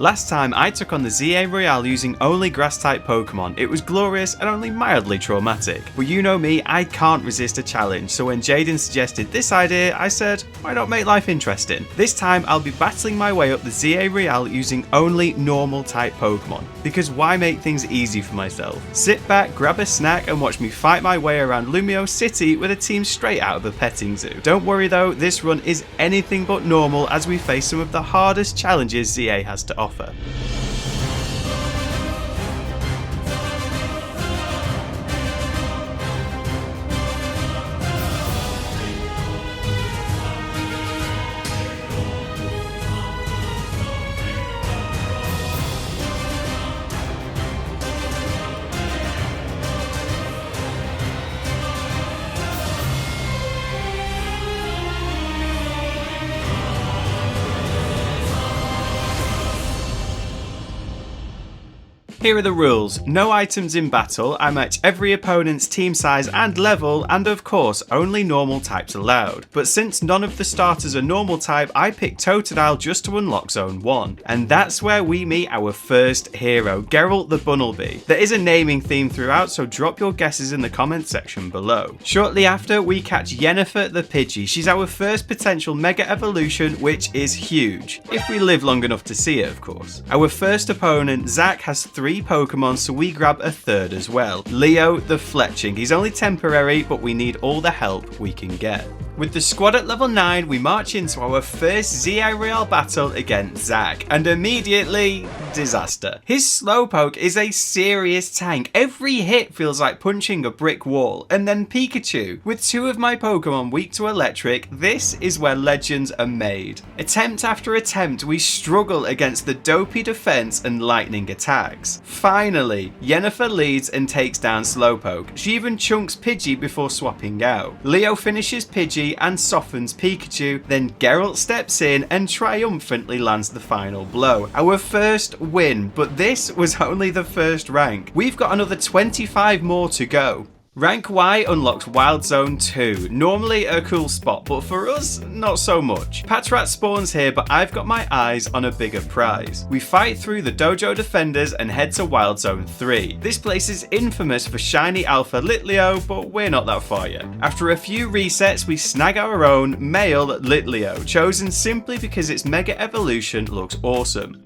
Last time I took on the ZA Royale using only grass-type Pokemon. It was glorious and only mildly traumatic. But you know me, I can't resist a challenge, so when Jaden suggested this idea, I said, why not make life interesting? This time I'll be battling my way up the ZA Royale using only normal-type Pokemon. Because why make things easy for myself? Sit back, grab a snack and watch me fight my way around Lumio City with a team straight out of a petting zoo. Don't worry though, this run is anything but normal as we face some of the hardest challenges ZA has to offer. Here are the rules. No items in battle, I match every opponent's team size and level, and of course only normal types allowed. But since none of the starters are normal type, I picked Totodile just to unlock Zone 1. And that's where we meet our first hero, Geralt the Bunnelby. There is a naming theme throughout, so drop your guesses in the comment section below. Shortly after, we catch Yennefer the Pidgey. She's our first potential Mega Evolution, which is huge. If we live long enough to see it, of course. Our first opponent, Zack, has 3 Pokemon, so we grab a third as well. Leo the Fletching. He's only temporary, but we need all the help we can get. With the squad at level 9, we march into our first ZA Royale battle against Zack, and immediately, disaster. His Slowpoke is a serious tank. Every hit feels like punching a brick wall. And then Pikachu. With 2 of my Pokemon weak to electric, this is where legends are made. Attempt after attempt, we struggle against the dopey defense and lightning attacks. Finally, Yennefer leads and takes down Slowpoke. She even chunks Pidgey before swapping out. Leo finishes Pidgey and softens Pikachu, then Geralt steps in and triumphantly lands the final blow. Our first win, but this was only the first rank. We've got another 25 more to go. Rank Y unlocks Wild Zone 2, normally a cool spot, but for us, not so much. Patrat spawns here, but I've got my eyes on a bigger prize. We fight through the dojo defenders and head to Wild Zone 3. This place is infamous for shiny alpha Litleo, but we're not that far yet. After a few resets, we snag our own male Litleo, chosen simply because its Mega Evolution looks awesome.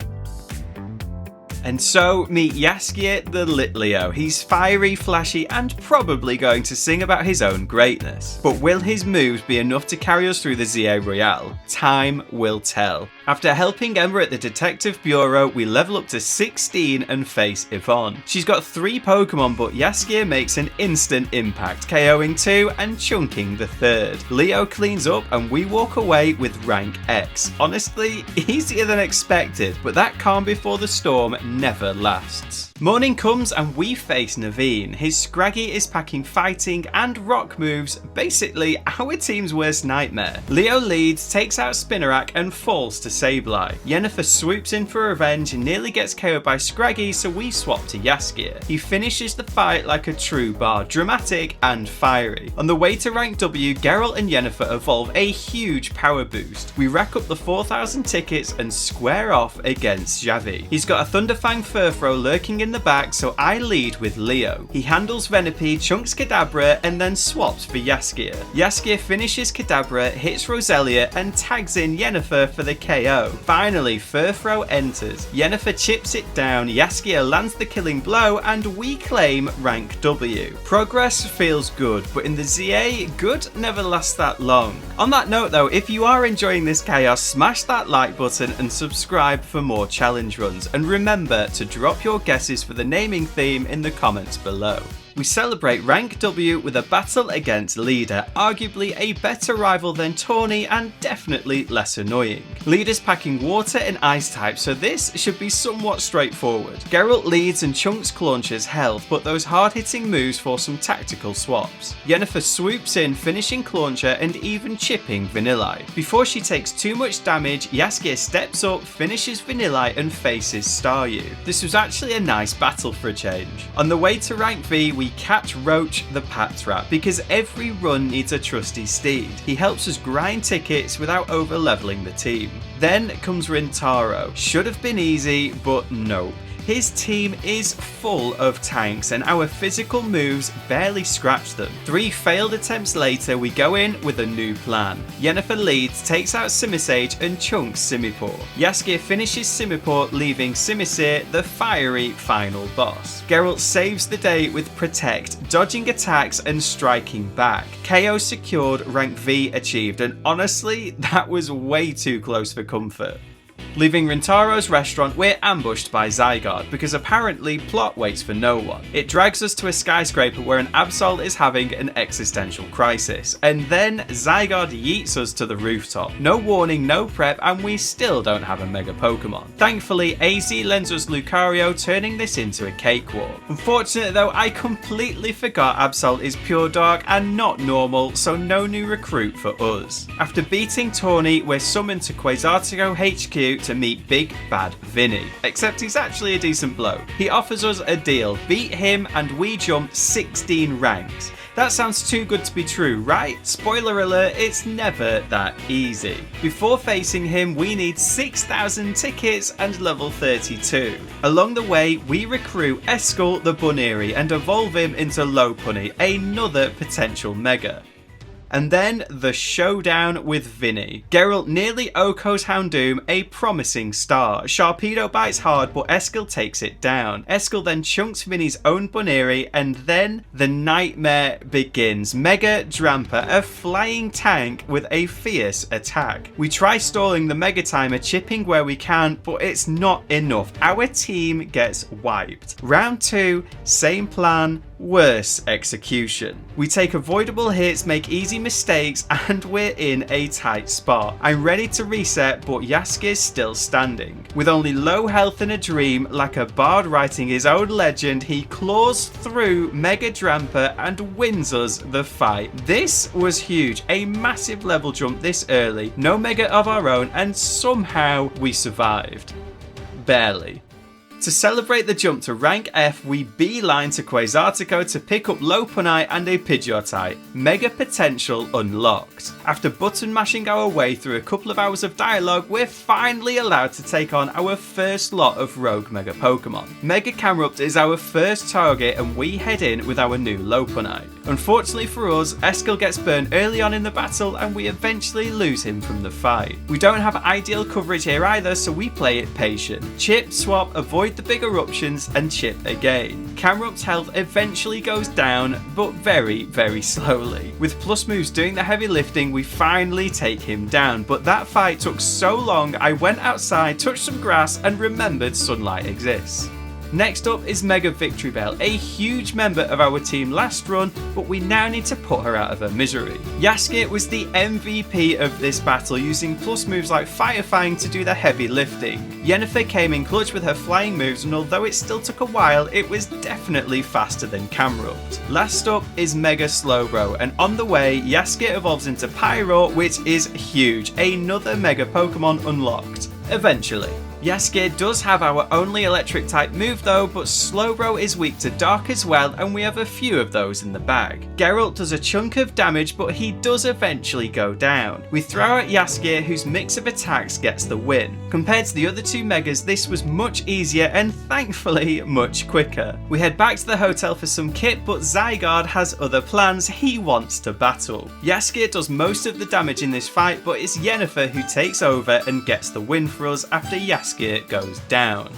And so, meet Jaskier the Litleo. He's fiery, flashy, and probably going to sing about his own greatness. But will his moves be enough to carry us through the ZA Royale? Time will tell. After helping Emma at the Detective Bureau, we level up to 16 and face Yvonne. She's got 3 Pokemon, but Jaskier makes an instant impact, KOing 2 and chunking the 3rd. Leo cleans up and we walk away with rank X. Honestly, easier than expected, but that calm before the storm never lasts. Morning comes and we face Naveen. His Scraggy is packing fighting and rock moves, basically our team's worst nightmare. Leo leads, takes out Spinarak and falls to Sableye. Yennefer swoops in for revenge and nearly gets KO'd by Scraggy, so we swap to Jaskier. He finishes the fight like a true bard, dramatic and fiery. On the way to rank W, Geralt and Yennefer evolve a huge power boost. We rack up the 4,000 tickets and square off against Xavi. He's got a Thunderfang Furfrou lurking in the back, so I lead with Leo. He handles Venipede, chunks Kadabra, and then swaps for Jaskier. Jaskier finishes Kadabra, hits Roselia, and tags in Yennefer for the KO. Finally, Furfrou enters. Yennefer chips it down, Jaskier lands the killing blow, and we claim rank W. Progress feels good, but in the ZA, good never lasts that long. On that note though, if you are enjoying this chaos, smash that like button and subscribe for more challenge runs. And remember to drop your guesses for the naming theme in the comments below. We celebrate rank W with a battle against Leader, arguably a better rival than Tawny and definitely less annoying. Leader's packing water and ice types, so this should be somewhat straightforward. Geralt leads and chunks Clauncher's health, but those hard-hitting moves force some tactical swaps. Yennefer swoops in, finishing Clauncher and even chipping Vanillite. Before she takes too much damage, Jaskier steps up, finishes Vanillite and faces Staryu. This was actually a nice battle for a change. On the way to rank V, we we catch Roach the Pack Rat because every run needs a trusty steed. He helps us grind tickets without over leveling the team. Then comes Rintaro. Should have been easy, but no. His team is full of tanks and our physical moves barely scratch them. 3 failed attempts later, we go in with a new plan. Yennefer leads, takes out Simisage and chunks Simipour. Jaskier finishes Simipour, leaving Simisir the fiery final boss. Geralt saves the day with Protect, dodging attacks and striking back. KO secured, rank V achieved, and honestly, that was way too close for comfort. Leaving Rintaro's restaurant, we're ambushed by Zygarde because apparently plot waits for no one. It drags us to a skyscraper where an Absol is having an existential crisis, and then Zygarde yeets us to the rooftop. No warning, no prep, and we still don't have a Mega Pokemon. Thankfully, AZ lends us Lucario, turning this into a cakewalk. Unfortunately though, I completely forgot Absol is pure dark and not normal, so no new recruit for us. After beating Tawny, we're summoned to Quasartigo HQ to meet Big Bad Vinnie. Except he's actually a decent bloke. He offers us a deal. Beat him and we jump 16 ranks. That sounds too good to be true, right? Spoiler alert, it's never that easy. Before facing him, we need 6,000 tickets and level 32. Along the way, we recruit Eskel the Buneri and evolve him into Lopunny, another potential mega. And then the showdown with Vinnie. Geralt nearly OHKOs Houndoom, a promising start. Sharpedo bites hard, but Eskel takes it down. Eskel then chunks Vinnie's own Buneri, and then the nightmare begins. Mega Drampa, a flying tank with a fierce attack. We try stalling the Mega Timer, chipping where we can, but it's not enough. Our team gets wiped. Round 2, same plan, worse execution. We take avoidable hits, make easy mistakes, and we're in a tight spot. I'm ready to reset, but Jaskier's still standing. With only low health and a dream, like a bard writing his own legend, he claws through Mega Drampa and wins us the fight. This was huge, a massive level jump this early, no Mega of our own, and somehow we survived. Barely. To celebrate the jump to rank F, we beeline to Quasartigo to pick up Lopunny and a Pidgeotite. Mega potential unlocked. After button mashing our way through a couple of hours of dialogue, we're finally allowed to take on our first lot of rogue Mega Pokemon. Mega Camerupt is our first target and we head in with our new Lopunny. Unfortunately for us, Eskel gets burned early on in the battle and we eventually lose him from the fight. We don't have ideal coverage here either, so we play it patient. Chip, swap, avoid the big eruptions and chip again. Camerupt's health eventually goes down, but very, very slowly. With plus moves doing the heavy lifting, we finally take him down, but that fight took so long I went outside, touched some grass and remembered sunlight exists. Next up is Mega Victreebel, a huge member of our team last run, but we now need to put her out of her misery. Jaskier was the MVP of this battle, using plus moves like Fire Fang to do the heavy lifting. Yennefer came in clutch with her flying moves, and although it still took a while, it was definitely faster than Camerupt. Last up is Mega Slowbro, and on the way, Jaskier evolves into Pyro, which is huge, another Mega Pokemon unlocked. Eventually. Jaskier does have our only electric type move though, but Slowbro is weak to dark as well, and we have a few of those in the bag. Geralt does a chunk of damage, but he does eventually go down. We throw at Jaskier, whose mix of attacks gets the win. Compared to the other two Megas, this was much easier and thankfully much quicker. We head back to the hotel for some kit, but Zygarde has other plans. He wants to battle. Jaskier does most of the damage in this fight, but it's Yennefer who takes over and gets the win for us after Jaskier goes down.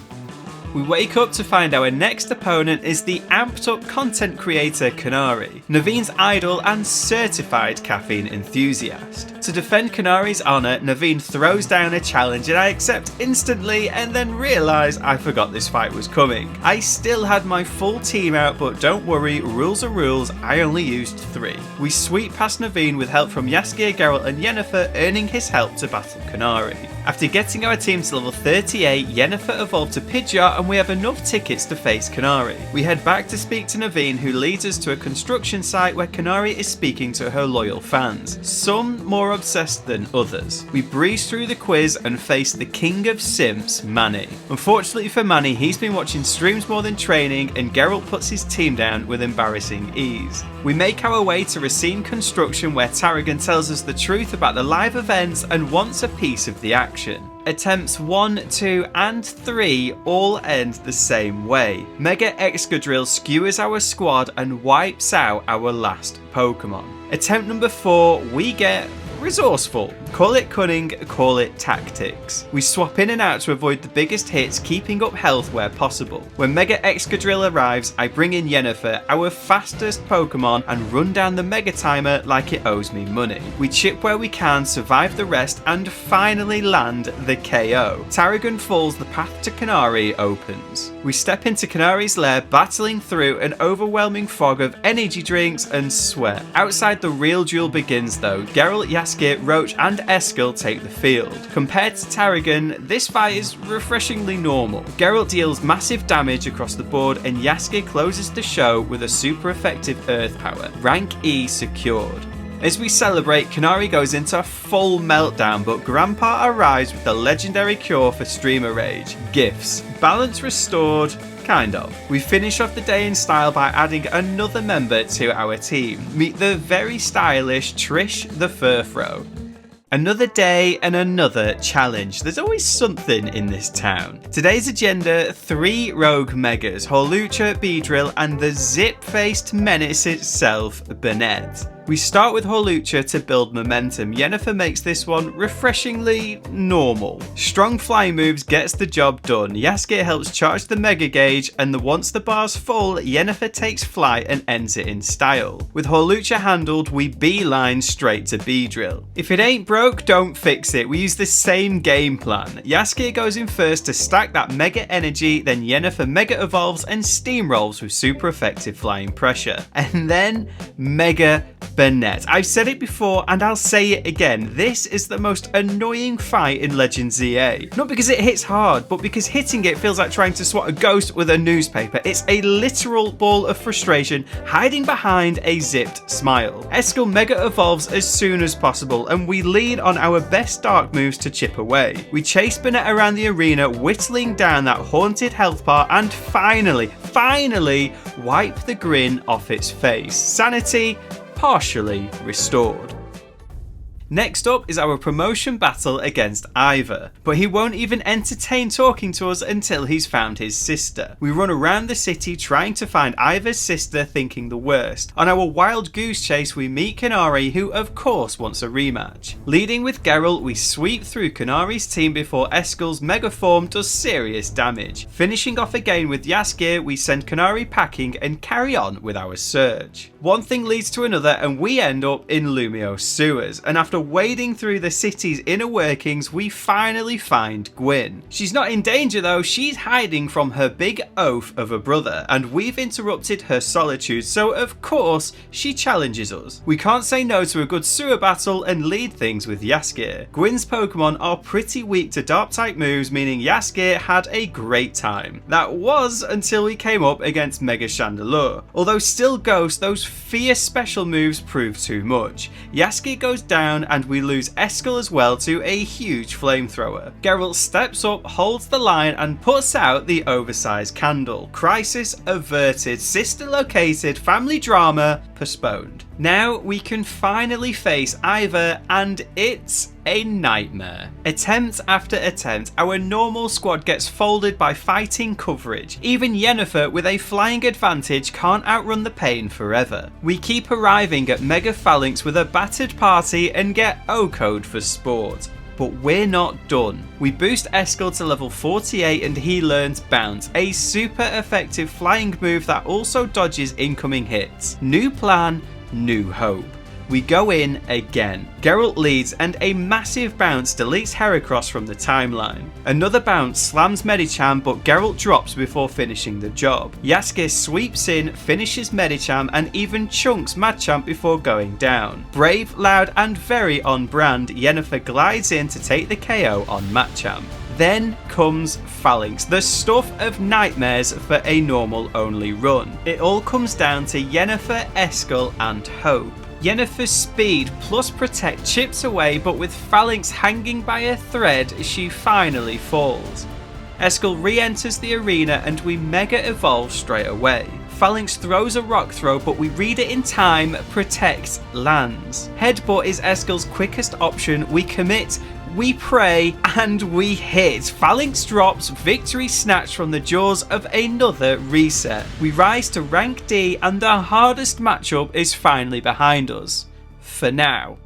We wake up to find our next opponent is the amped up content creator Canari, Naveen's idol and certified caffeine enthusiast. To defend Canari's honour, Naveen throws down a challenge and I accept instantly and then realise I forgot this fight was coming. I still had my full team out, but don't worry, rules are rules, I only used 3. We sweep past Naveen with help from Jaskier, Geralt and Yennefer, earning his help to battle Canari. After getting our team to level 38, Yennefer evolved to Pidgeot start and we have enough tickets to face Canari. We head back to speak to Naveen, who leads us to a construction site where Canari is speaking to her loyal fans, some more obsessed than others. We breeze through the quiz and face the king of simps, Manny. Unfortunately for Manny, he's been watching streams more than training, and Geralt puts his team down with embarrassing ease. We make our way to Racine Construction, where Tarragon tells us the truth about the live events and wants a piece of the action. Attempts 1, 2 and 3 all end the same way. Mega Excadrill skewers our squad and wipes out our last Pokemon. Attempt number 4, we get resourceful. Call it cunning, call it tactics. We swap in and out to avoid the biggest hits, keeping up health where possible. When Mega Excadrill arrives, I bring in Yennefer, our fastest Pokemon, and run down the Mega Timer like it owes me money. We chip where we can, survive the rest, and finally land the KO. Tarragon falls, the path to Canari opens. We step into Canari's lair, battling through an overwhelming fog of energy drinks and sweat. Outside, the real duel begins though. Geralt, Jaskier, Roach and Eskel take the field. Compared to Tarragon, this fight is refreshingly normal. Geralt deals massive damage across the board and Jaskier closes the show with a super effective earth power. Rank E secured. As we celebrate, Canari goes into a full meltdown, but Grandpa arrives with the legendary cure for streamer rage, gifts. Balance restored, kind of. We finish off the day in style by adding another member to our team. Meet the very stylish Trish the Furfro. Another day and another challenge. There's always something in this town. Today's agenda, 3 rogue megas, Hawlucha, Beedrill and the zip-faced menace itself, Burnett. We start with Hawlucha to build momentum. Yennefer makes this one refreshingly normal. Strong fly moves gets the job done. Jaskier helps charge the Mega Gauge, and once the bar's full, Yennefer takes flight and ends it in style. With Hawlucha handled, we beeline straight to Beedrill. If it ain't broke, don't fix it. We use the same game plan. Jaskier goes in first to stack that Mega Energy, then Yennefer Mega Evolves and steamrolls with super effective flying pressure. And then Mega Burnett. I've said it before and I'll say it again. This is the most annoying fight in Legends EA. Not because it hits hard, but because hitting it feels like trying to swat a ghost with a newspaper. It's a literal ball of frustration hiding behind a zipped smile. Eskel Mega Evolves as soon as possible and we lean on our best dark moves to chip away. We chase Burnett around the arena, whittling down that haunted health bar and finally wipe the grin off its face. Sanity partially restored. Next up is our promotion battle against Ivor, but he won't even entertain talking to us until he's found his sister. We run around the city trying to find Ivor's sister, thinking the worst. On our wild goose chase we meet Canari, who of course wants a rematch. Leading with Geralt, we sweep through Canari's team before Eskel's mega form does serious damage. Finishing off again with Jaskier, we send Canari packing and carry on with our search. One thing leads to another and we end up in Lumio sewers, and after wading through the city's inner workings, we finally find Gwyn. She's not in danger though, she's hiding from her big oaf of a brother, and we've interrupted her solitude, so of course she challenges us. We can't say no to a good sewer battle and lead things with Jaskier. Gwyn's Pokemon are pretty weak to dark type moves, meaning Jaskier had a great time. That was until we came up against Mega Chandelure. Although still Ghost, those fierce special moves prove too much. Jaskier goes down and we lose Eskel as well to a huge flamethrower. Geralt steps up, holds the line and puts out the oversized candle. Crisis averted, sister located, family drama postponed. Now we can finally face Ivor and it's a nightmare. Attempt after attempt, our normal squad gets folded by fighting coverage. Even Yennefer with a flying advantage can't outrun the pain forever. We keep arriving at Mega Phalanx with a battered party and get O-code for sport. But we're not done. We boost Eskel to level 48 and he learns Bounce, a super effective flying move that also dodges incoming hits. New plan, new hope. We go in again. Geralt leads and a massive bounce deletes Heracross from the timeline. Another bounce slams Medicham, but Geralt drops before finishing the job. Jaskier sweeps in, finishes Medicham and even chunks Machamp before going down. Brave, loud and very on brand, Yennefer glides in to take the KO on Machamp. Then comes Phalanx, the stuff of nightmares for a normal only run. It all comes down to Yennefer, Eskel and Hope. Yennefer's speed plus protect chips away, but with Phalanx hanging by a thread, she finally falls. Eskel re-enters the arena and we mega evolve straight away. Phalanx throws a rock throw, but we read it in time, protect lands. Headbutt is Eskel's quickest option, we commit, we pray, and we hit. Phalanx drops, victory snatched from the jaws of another reset. We rise to rank D and our hardest matchup is finally behind us. For now.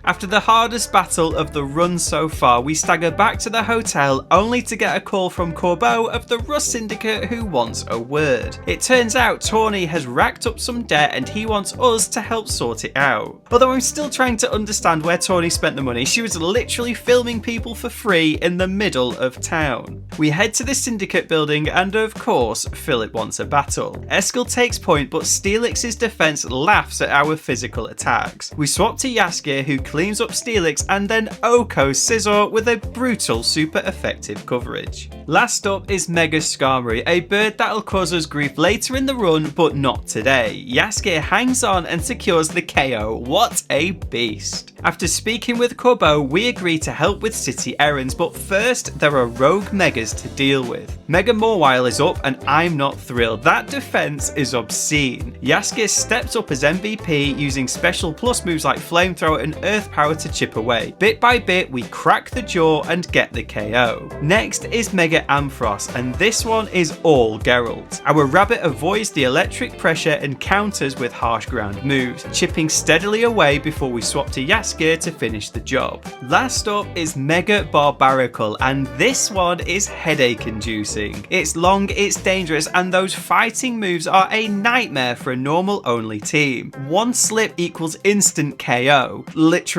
After the hardest battle of the run so far, we stagger back to the hotel only to get a call from Corbo of the Rust Syndicate who wants a word. It turns out Tawny has racked up some debt and he wants us to help sort it out. Although I'm still trying to understand where Tawny spent the money, she was literally filming people for free in the middle of town. We head to the Syndicate building and of course Philip wants a battle. Eskel takes point but Steelix's defense laughs at our physical attacks. We swap to Jaskier who cleans up Steelix and then Oko Scizor with a brutal super effective coverage. Last up is Mega Skarmory, a bird that'll cause us grief later in the run but not today. Jaskier hangs on and secures the KO, what a beast. After speaking with Corbo, we agree to help with city errands, but first there are rogue Megas to deal with. Mega Mawile is up and I'm not thrilled, that defense is obscene. Jaskier steps up as MVP using special plus moves like Flamethrower and Earth Power to chip away. Bit by bit we crack the jaw and get the KO. Next is Mega Ampharos and this one is all Geralt. Our rabbit avoids the electric pressure and counters with harsh ground moves, chipping steadily away before we swap to Jaskier to finish the job. Last up is Mega Barbarical and this one is headache inducing. It's long, it's dangerous and those fighting moves are a nightmare for a normal only team. One slip equals instant KO. Literally.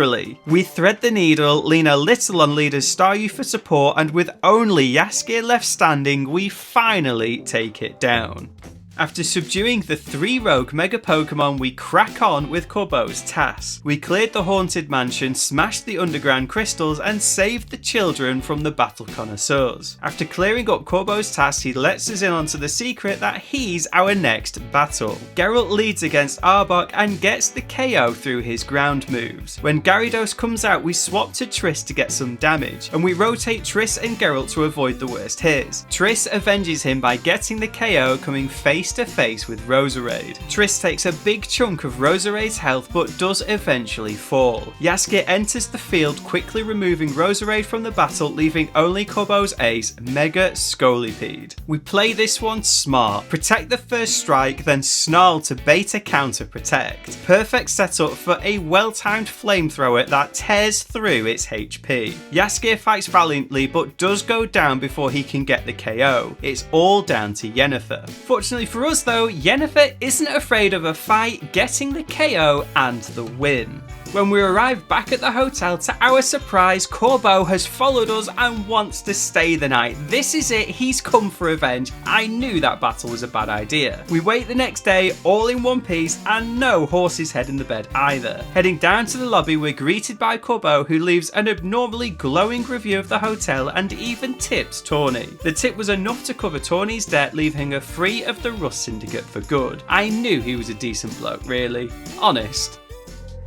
We thread the needle, lean a little on leader's Staryu for support, and with only Jaskier left standing, we finally take it down. After subduing the 3 rogue Mega Pokemon, we crack on with Corbo's task. We cleared the Haunted Mansion, smashed the underground crystals, and saved the children from the battle connoisseurs. After clearing up Corbo's task, he lets us in onto the secret that he's our next battle. Geralt leads against Arbok and gets the KO through his ground moves. When Gyarados comes out, we swap to Triss to get some damage, and we rotate Triss and Geralt to avoid the worst hits. Triss avenges him by getting the KO, coming face to face with Roserade. Triss takes a big chunk of Roserade's health but does eventually fall. Jaskier enters the field, quickly removing Roserade from the battle, leaving only Corbo's ace, Mega Scolipede. We play this one smart, protect the first strike, then snarl to bait a counter protect. Perfect setup for a well-timed flamethrower that tears through its HP. Jaskier fights valiantly but does go down before he can get the KO. It's all down to Yennefer. Fortunately for us though, Yennefer isn't afraid of a fight, getting the KO and the win. When we arrive back at the hotel, to our surprise, Corbo has followed us and wants to stay the night. This is it, he's come for revenge. I knew that battle was a bad idea. We wait the next day, all in one piece, and no horse's head in the bed either. Heading down to the lobby, we're greeted by Corbo, who leaves an abnormally glowing review of the hotel and even tips Tawny. The tip was enough to cover Tawny's debt, leaving her free of the Rust Syndicate for good. I knew he was a decent bloke, really. Honest.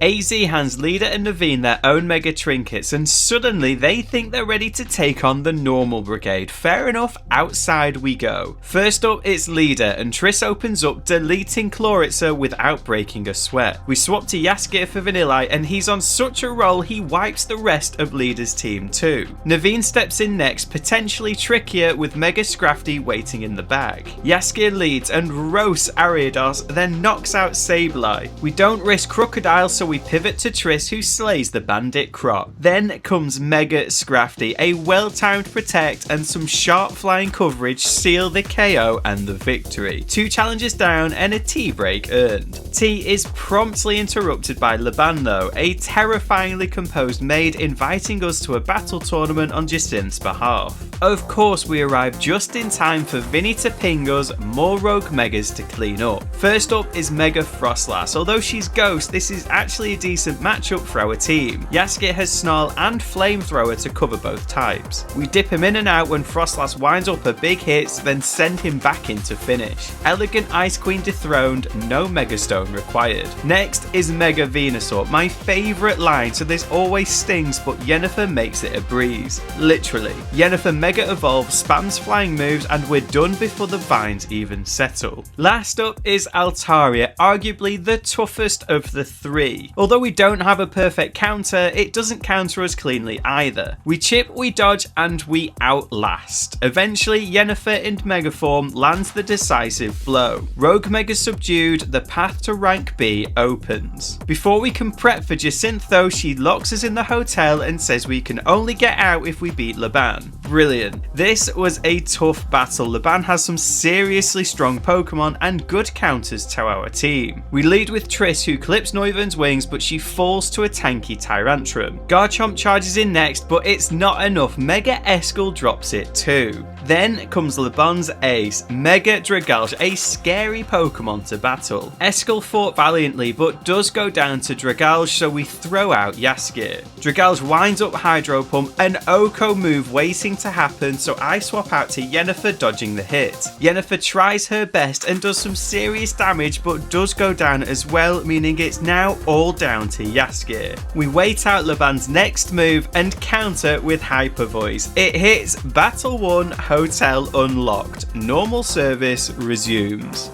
AZ hands Leader and Naveen their own mega trinkets and suddenly they think they're ready to take on the normal brigade. Fair enough, outside we go. First up it's Leader and Triss opens up, deleting Chloritzer without breaking a sweat. We swap to Jaskier for Vanillite and he's on such a roll he wipes the rest of Leader's team too. Naveen steps in next, potentially trickier with Mega Scrafty waiting in the bag. Jaskier leads and roasts Ariados, then knocks out Sableye. We don't risk Crocodile so we pivot to Triss who slays the bandit Croc. Then comes Mega Scrafty, a well-timed protect and some sharp flying coverage seal the KO and the victory. 2 challenges down and a tea break earned. Tea is promptly interrupted by Laban though, a terrifyingly composed maid inviting us to a battle tournament on Jacinth's behalf. Of course we arrive just in time for Vinnie to ping us more rogue Megas to clean up. First up is Mega Frostlass. Although she's ghost, this is actually actually a decent matchup for our team. Yasuke has Snarl and Flamethrower to cover both types. We dip him in and out when Frostlass winds up a big hit, then send him back in to finish. Elegant Ice Queen dethroned, no Megastone required. Next is Mega Venusaur, my favourite line, so this always stings, but Yennefer makes it a breeze. Literally. Yennefer Mega Evolves, spams flying moves, and we're done before the vines even settle. Last up is Altaria, arguably the toughest of the three. Although we don't have a perfect counter, it doesn't counter us cleanly either. We chip, we dodge, and we outlast. Eventually, Yennefer in Mega Form lands the decisive blow. Rogue Mega subdued, the path to rank B opens. Before we can prep for Jacinthe though, she locks us in the hotel and says we can only get out if we beat Laban. Brilliant. This was a tough battle. Laban has some seriously strong Pokemon and good counters to our team. We lead with Triss, who clips Noivern's wings, but she falls to a tanky Tyrantrum. Garchomp charges in next, but it's not enough. Mega Eskel drops it too. Then comes Laban's ace, Mega Dragalge, a scary Pokemon to battle. Eskel fought valiantly, but does go down to Dragalge, so we throw out Yasuke. Dragalge winds up Hydro Pump, an Oko move waiting to happen, so I swap out to Yennefer dodging the hit. Yennefer tries her best and does some serious damage, but does go down as well, meaning it's now all down to Yasuke. We wait out Laban's next move and counter with Hyper Voice. It hits, Battle 1, Hotel unlocked. Normal service resumes.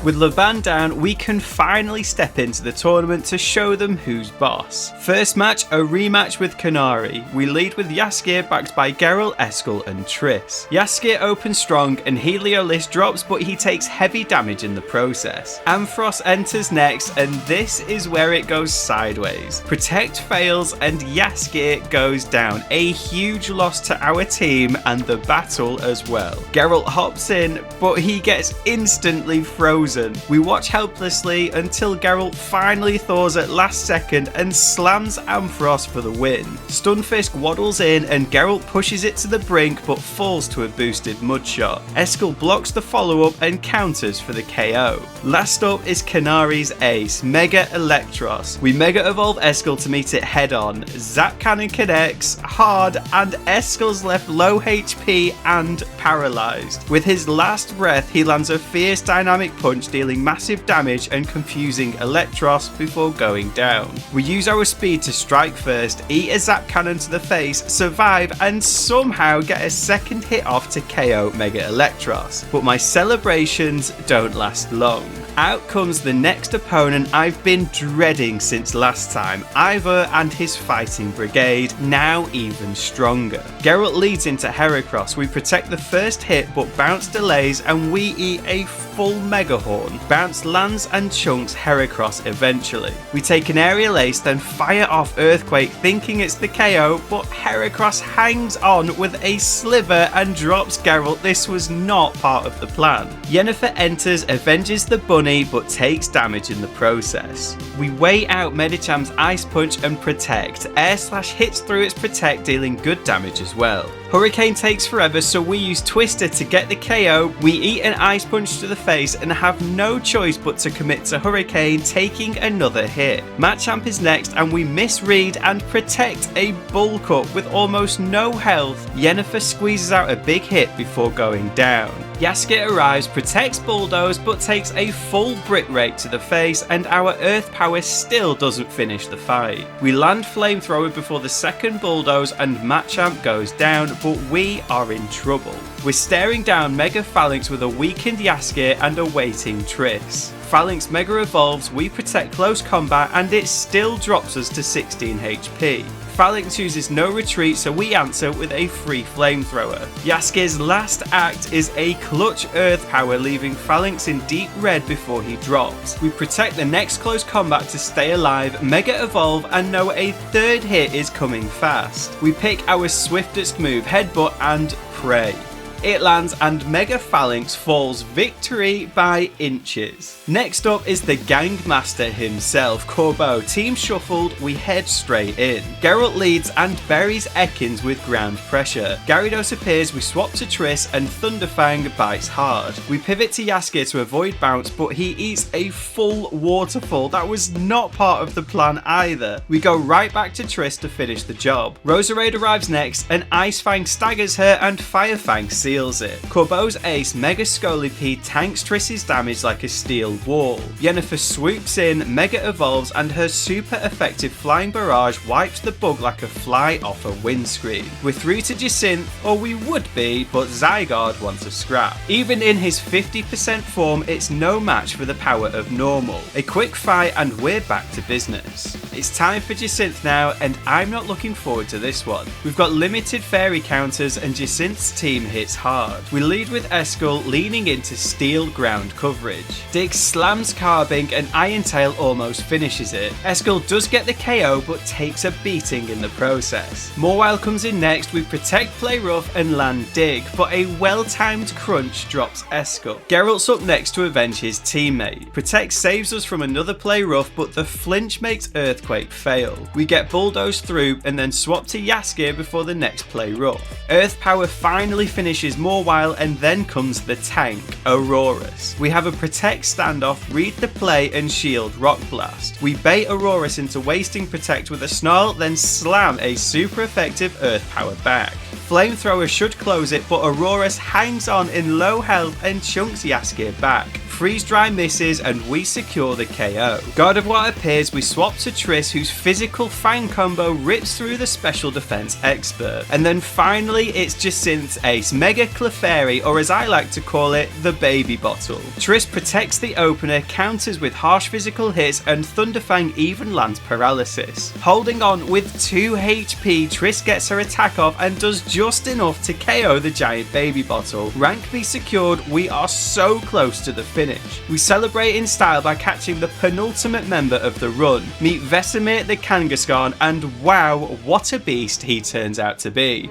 With Laban down, we can finally step into the tournament to show them who's boss. First match, a rematch with Canari. We lead with Yasuke backed by Geralt, Eskel and Triss. Yasuke opens strong and Heliolisk drops, but he takes heavy damage in the process. Ampharos enters next, and this is where it goes sideways. Protect fails and Yasuke goes down. A huge loss to our team and the battle as well. Geralt hops in, but he gets instantly frozen. We watch helplessly until Geralt finally thaws at last second and slams Ampharos for the win. Stunfisk waddles in and Geralt pushes it to the brink but falls to a boosted Mudshot. Eskel blocks the follow-up and counters for the KO. Last up is Canari's ace, Mega Electros. We Mega Evolve Eskel to meet it head on. Zap Cannon connects hard and Eskel's left low HP and paralysed. With his last breath, he lands a fierce dynamic punch, dealing massive damage and confusing Electros before going down. We use our speed to strike first, eat a Zap Cannon to the face, survive and somehow get a second hit off to KO Mega Electros. But my celebrations don't last long. Out comes the next opponent I've been dreading since last time, Ivor and his fighting brigade, now even stronger. Geralt leads into Heracross. We protect the first hit but bounce delays and we eat a full Mega Horn. Bounce lands and chunks Heracross eventually. We take an aerial ace, then fire off Earthquake thinking it's the KO, but Heracross hangs on with a sliver and drops Geralt. This was not part of the plan. Yennefer enters, avenges the bunny, but takes damage in the process. We wait out Medicham's Ice Punch and Protect. Air Slash hits through its Protect, dealing good damage as well. Hurricane takes forever, so we use Twister to get the KO. We eat an Ice Punch to the face and have no choice but to commit to Hurricane, taking another hit. Machamp is next and we misread and Protect a Bulk Up with almost no health. Yennefer squeezes out a big hit before going down. Yasuke arrives, protects Bulldoze but takes a full Brick Rake to the face and our Earth Power still doesn't finish the fight. We land Flamethrower before the second Bulldoze and Machamp goes down, but we are in trouble. We're staring down Mega Phalanx with a weakened Yasuke and a waiting Triss. Phalanx Mega Evolves, we protect close combat and it still drops us to 16 HP. Phalanx uses no retreat, so we answer with a free Flamethrower. Yasuke's last act is a clutch Earth Power, leaving Phalanx in deep red before he drops. We protect the next close combat to stay alive, Mega Evolve, and know a third hit is coming fast. We pick our swiftest move, Headbutt, and pray. It lands and Mega Phalanx falls victory by inches. Next up is the Gangmaster himself, Corbo. Team shuffled, we head straight in. Geralt leads and buries Ekins with ground pressure. Gyarados appears, we swap to Triss and Thunderfang bites hard. We pivot to Jaskier to avoid bounce, but he eats a full waterfall. That was not part of the plan either. We go right back to Triss to finish the job. Roserade arrives next and Icefang staggers her and Firefang seals it. Corbo's ace Mega Scolipede tanks Triss's damage like a steel wall. Yennefer swoops in, Mega evolves and her super effective flying barrage wipes the bug like a fly off a windscreen. We're through to Jacinth, or we would be, but Zygarde wants a scrap. Even in his 50% form, it's no match for the power of normal. A quick fight and we're back to business. It's time for Jacinth now, and I'm not looking forward to this one. We've got limited fairy counters and Jacinth's team hits hard. We lead with Eskel leaning into steel ground coverage. Dig slams Carbink and Iron Tail almost finishes it. Eskel does get the KO but takes a beating in the process. Mawile comes in next, we protect Play Rough and land Dig, but a well-timed crunch drops Eskel. Geralt's up next to avenge his teammate. Protect saves us from another Play Rough, but the flinch makes Earthquake fail. We get bulldozed through and then swap to Jaskier before the next Play Rough. Earth Power finally finishes Mawile and then comes the tank, Aurorus. We have a protect standoff, read the play and shield Rock Blast. We bait Aurorus into wasting protect with a snarl, then slam a super effective Earth Power back. Flamethrower should close it, but Aurorus hangs on in low health and chunks Jaskier back. Freeze Dry misses and we secure the KO. God of War appears, we swap to Triss, whose physical Fang combo rips through the special defense expert. And then finally it's Jacinth's ace, Mega Clefairy, or as I like to call it, the baby bottle. Triss protects the opener, counters with harsh physical hits, and Thunderfang even lands paralysis. Holding on with 2 HP, Triss gets her attack off and does just enough to KO the giant baby bottle. Rank B secured, we are so close to the finish. We celebrate in style by catching the penultimate member of the run. Meet Vesemir the Kangaskhan, and wow, what a beast he turns out to be.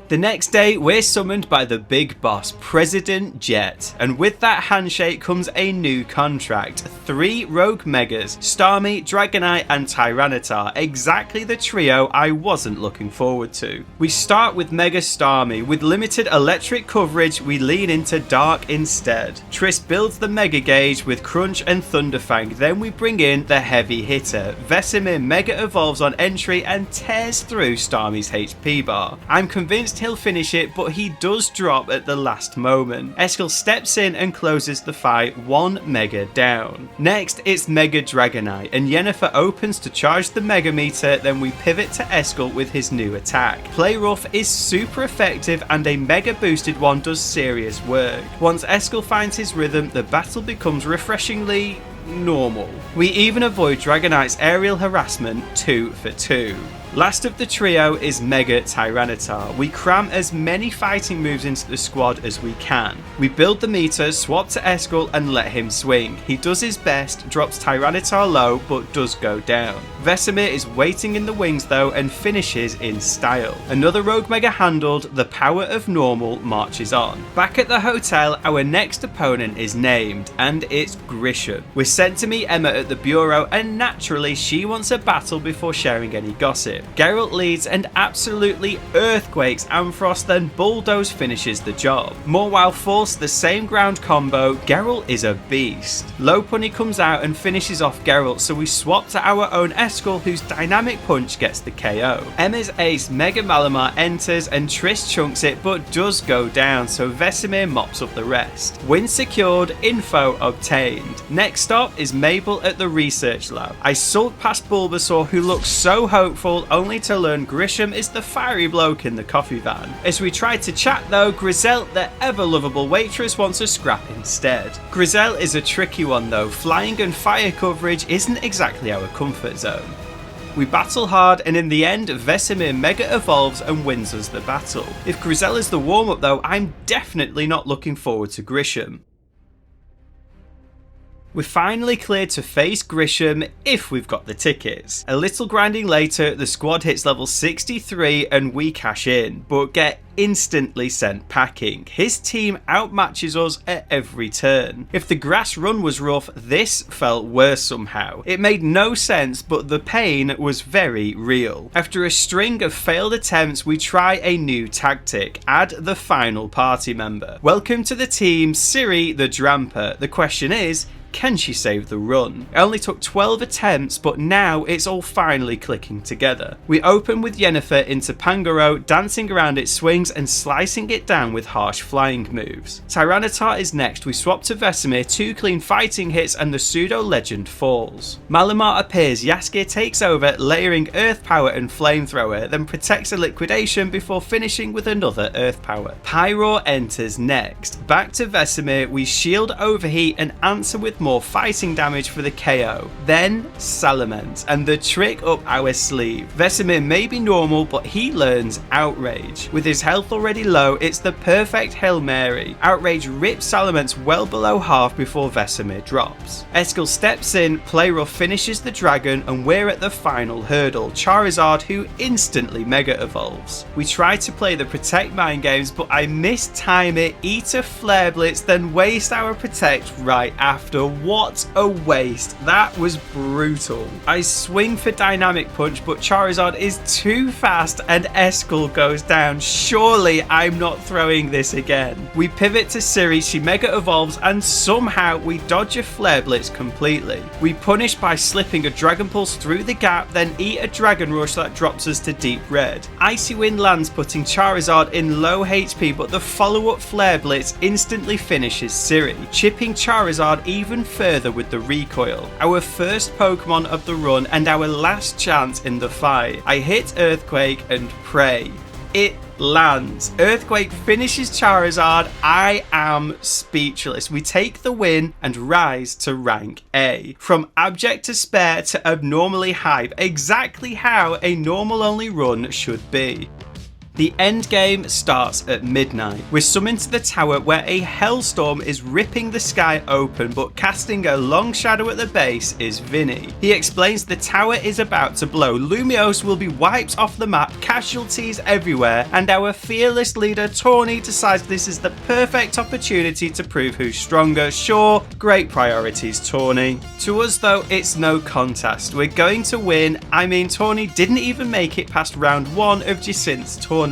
The next day, we're summoned by the big boss, President Jet, and with that handshake comes a new contract. 3 Rogue Megas, Starmie, Dragonite and Tyranitar, exactly the trio I wasn't looking forward to. We start with Mega Starmie. With limited electric coverage, we lean into Dark instead. Triss builds the Mega Gauge with Crunch and Thunderfang, then we bring in the heavy hitter. Vesemir Mega evolves on entry and tears through Starmie's HP bar. I'm convinced he'll finish it, but he does drop at the last moment. Eskel steps in and closes the fight, 1 Mega down. Next, it's Mega Dragonite, and Yennefer opens to charge the Mega Meter, then we pivot to Eskel with his new attack. Play Rough is super effective and a Mega boosted one does serious work. Once Eskel finds his rhythm, the battle becomes refreshingly normal. We even avoid Dragonite's aerial harassment 2 for 2. Last of the trio is Mega Tyranitar. We cram as many fighting moves into the squad as we can. We build the meter, swap to Eskel and let him swing. He does his best, drops Tyranitar low but does go down. Vesemir is waiting in the wings though and finishes in style. Another Rogue Mega handled, the power of normal marches on. Back at the hotel, our next opponent is named, and it's Gisham. We're sent to meet Emma at the bureau and naturally she wants a battle before sharing any gossip. Geralt leads and absolutely earthquakes Ampharos, then Bulldoze finishes the job. Mawile force the same ground combo, Geralt is a beast. Lopunny comes out and finishes off Geralt, so we swap to our own Eskel, whose dynamic punch gets the KO. Emma's ace Mega Malamar enters and Triss chunks it but does go down, so Vesemir mops up the rest. Win secured, info obtained. Next stop is Mabel at the research lab. I sulk past Bulbasaur, who looks so hopeful, only to learn Gisham is the fiery bloke in the coffee van. As we try to chat though, Grizel, the ever-lovable waitress, wants a scrap instead. Grizel is a tricky one though, flying and fire coverage isn't exactly our comfort zone. We battle hard and in the end, Vesemir Mega evolves and wins us the battle. If Grizel is the warm-up though, I'm definitely not looking forward to Gisham. We're finally cleared to face Gisham if we've got the tickets. A little grinding later, the squad hits level 63 and we cash in, but get instantly sent packing. His team outmatches us at every turn. If the grass run was rough, this felt worse somehow. It made no sense, but the pain was very real. After a string of failed attempts, we try a new tactic: add the final party member. Welcome to the team, Siri the Dramper. The question is, can she save the run? It only took 12 attempts, but now it's all finally clicking together. We open with Yennefer into Pangoro, dancing around its swings and slicing it down with harsh flying moves. Tyranitar is next. We swap to Vesemir, 2 clean fighting hits and the pseudo legend falls. Malamar appears, Jaskier takes over, layering earth power and flamethrower, then protects a liquidation before finishing with another earth power. Pyroar enters next. Back to Vesemir, we shield overheat and answer with more fighting damage for the KO. Then Salamence, and the trick up our sleeve. Vesemir may be normal, but he learns Outrage. With his health already low, it's the perfect Hail Mary. Outrage rips Salamence well below half before Vesemir drops. Eskel steps in, Playrough finishes the dragon, and we're at the final hurdle, Charizard, who instantly Mega Evolves. We try to play the Protect mind games, but I mistime it, eat a Flare Blitz, then waste our Protect right after. What a waste. That was brutal. I swing for Dynamic Punch, but Charizard is too fast and Eskel goes down. Surely I'm not throwing this again. We pivot to Siri, she Mega Evolves, and somehow we dodge a Flare Blitz completely. We punish by slipping a Dragon Pulse through the gap, then eat a Dragon Rush that drops us to Deep Red. Icy Wind lands, putting Charizard in low HP, but the follow-up Flare Blitz instantly finishes Siri, chipping Charizard even further with the recoil. Our first Pokemon of the run and our last chance in the fight. I hit Earthquake and pray. It lands. Earthquake finishes Charizard. I am speechless. We take the win and rise to rank A. From abject to spare to abnormally hype. Exactly how a normal only run should be. The end game starts at midnight. We're summoned to the tower where a hellstorm is ripping the sky open, but casting a long shadow at the base is Vinnie. He explains the tower is about to blow, Lumios will be wiped off the map, casualties everywhere, and our fearless leader Tawny decides this is the perfect opportunity to prove who's stronger. Sure, great priorities, Tawny. To us though, it's no contest. We're going to win. I mean, Tawny didn't even make it past round 1 of Jacint's tournament.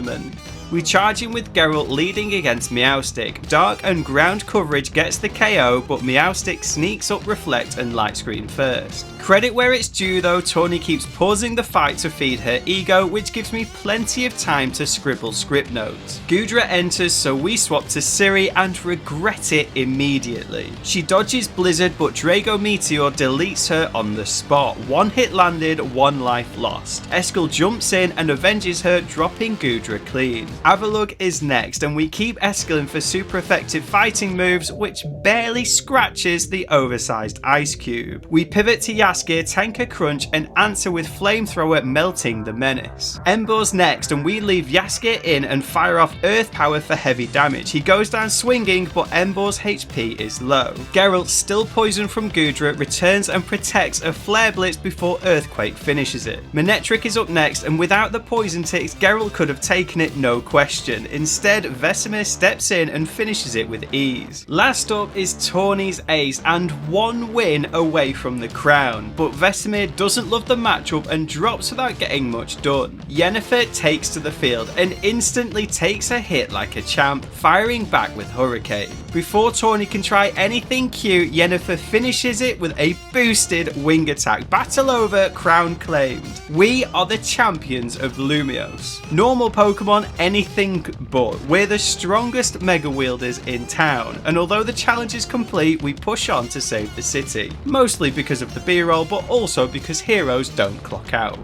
We charge him with Geralt leading against Meowstic. Dark and ground coverage gets the KO, but Meowstic sneaks up Reflect and Light Screen first. Credit where it's due though, Tawny keeps pausing the fight to feed her ego, which gives me plenty of time to scribble script notes. Goodra enters, so we swap to Siri and regret it immediately. She dodges Blizzard, but Drago Meteor deletes her on the spot. 1 hit landed, 1 life lost. Eskel jumps in and avenges her, dropping Goodra clean. Avalugg is next, and we keep Eskelin for super effective fighting moves, which barely scratches the oversized Ice Cube. We pivot to Jaskier, tank a crunch, and answer with Flamethrower, melting the menace. Embor's next, and we leave Jaskier in and fire off Earth Power for heavy damage. He goes down swinging, but Embor's HP is low. Geralt, still poisoned from Goodra, returns and protects a Flare Blitz before Earthquake finishes it. Manectric is up next, and without the poison ticks, Geralt could have taken it no question. Instead, Vesemir steps in and finishes it with ease. Last up is Tawny's ace and 1 win away from the crown, but Vesemir doesn't love the matchup and drops without getting much done. Yennefer takes to the field and instantly takes a hit like a champ, firing back with Hurricane. Before Tawny can try anything cute, Yennefer finishes it with a boosted wing attack. Battle over, crown claimed. We are the champions of Lumios. Normal Pokemon, anything but. We're the strongest Mega Wielders in town, and although the challenge is complete, we push on to save the city. Mostly because of the B-roll, but also because heroes don't clock out.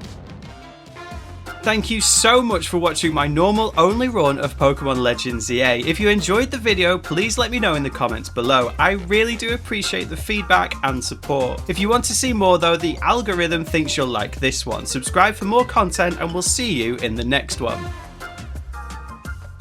Thank you so much for watching my normal only run of Pokemon Legends EA. If you enjoyed the video, please let me know in the comments below. I really do appreciate the feedback and support. If you want to see more though, the algorithm thinks you'll like this one. Subscribe for more content and we'll see you in the next one.